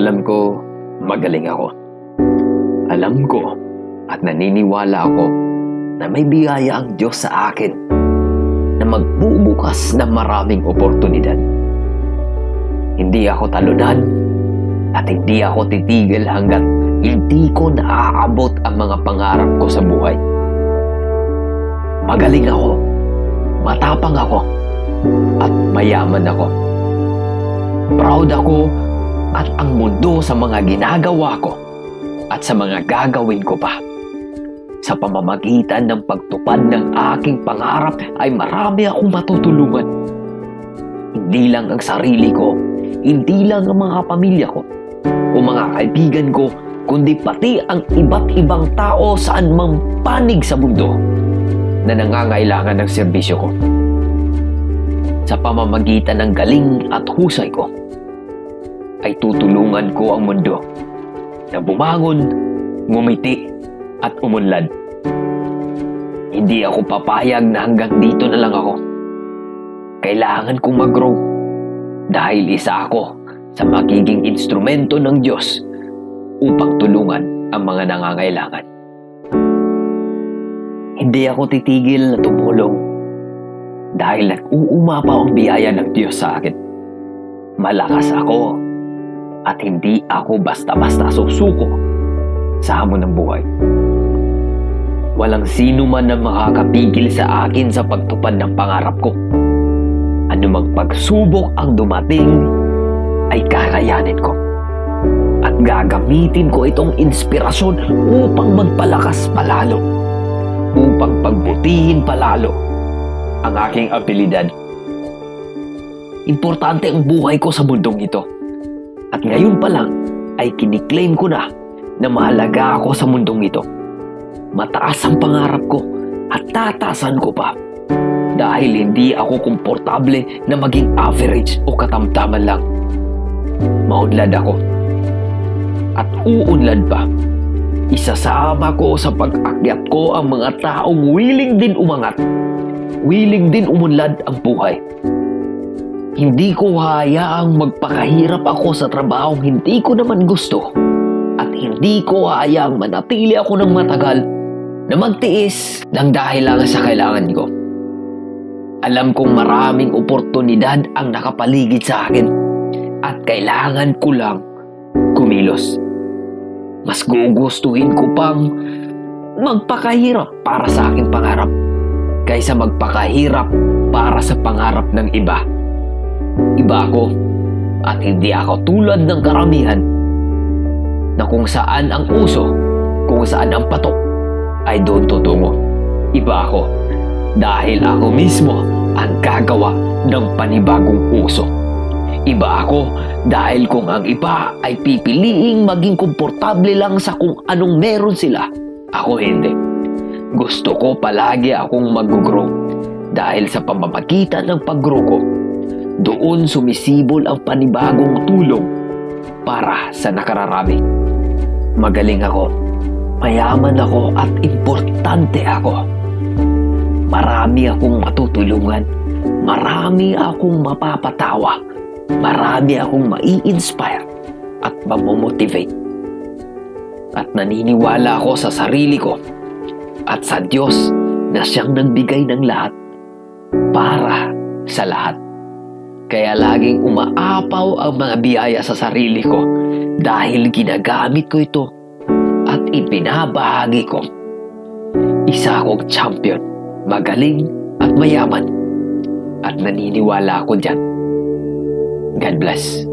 Alam ko, magaling ako. Alam ko at naniniwala ako na may biyaya ang Diyos sa akin na magbubukas ng maraming oportunidad. Hindi ako talunan at hindi ako titigil hanggat hindi ko naaabot ang mga pangarap ko sa buhay. Magaling ako, matapang ako, at mayaman ako. Proud ako at ang mundo sa mga ginagawa ko at sa mga gagawin ko pa. Sa pamamagitan ng pagtupad ng aking pangarap ay marami akong matutulungan. Hindi lang ang sarili ko, hindi lang ang mga pamilya ko o mga kaibigan ko, kundi pati ang iba't ibang tao saan mang panig sa mundo na nangangailangan ng serbisyo ko. Sa pamamagitan ng galing at husay ko, ay tutulungan ko ang mundo na bumangon, ngumiti, at umunlad. Hindi ako papayag na hanggang dito na lang ako. Kailangan kong mag-grow dahil isa ako sa magiging instrumento ng Diyos upang tulungan ang mga nangangailangan. Hindi ako titigil na tumulong dahil nag-uumapaw ang biyaya ng Diyos sa akin. Malakas ako at hindi ako basta-basta susuko sa hamon ng buhay. Walang sino man na makakapigil sa akin sa pagtupad ng pangarap ko. Anumang pagsubok ang dumating ay kakayanin ko. At gagamitin ko itong inspirasyon upang magpalakas palalo. Upang pagbutihin palalo ang aking abilidad. Importante ang buhay ko sa mundong ito. At ngayon pa lang ay kiniklaim ko na mahalaga ako sa mundong ito. Mataas ang pangarap ko at tatasan ko pa. Dahil hindi ako komportable na maging average o katamtaman lang. Maunlad ako. At uunlad pa. Isasama ko sa pag-akyat ko ang mga taong willing din umangat. Willing din umunlad ang buhay. Hindi ko hayaang magpakahirap ako sa trabahong hindi ko naman gusto. At hindi ko hayaang manatili ako ng matagal na magtiis ng dahil lang sa kailangan ko. Alam kong maraming oportunidad ang nakapaligid sa akin at kailangan ko lang kumilos. Mas gugustuhin ko pang magpakahirap para sa aking pangarap kaysa magpakahirap para sa pangarap ng iba. Iba ako at hindi ako tulad ng karamihan na kung saan ang uso, kung saan ang patok, ay doon tutungo. Iba ako dahil ako mismo ang gagawa ng panibagong uso. Iba ako dahil kung ang iba ay pipiliing maging komportable lang sa kung anong meron sila, ako hindi. Gusto ko palagi akong mag-grow dahil sa pamamagitan ng pag-grow ko, doon sumisibol ang panibagong tulong para sa nakararami. Magaling ako, mayaman ako at importante ako. Marami akong matutulungan, marami akong mapapatawa, marami akong mai-inspire at mamomotivate. At naniniwala ako sa sarili ko at sa Diyos na siyang nagbigay ng lahat para sa lahat. Kaya laging umaapaw ang mga biyaya sa sarili ko dahil ginagamit ko ito at ipinabahagi ko. Isa akong champion, magaling at mayaman. At naniniwala ako dyan. God bless.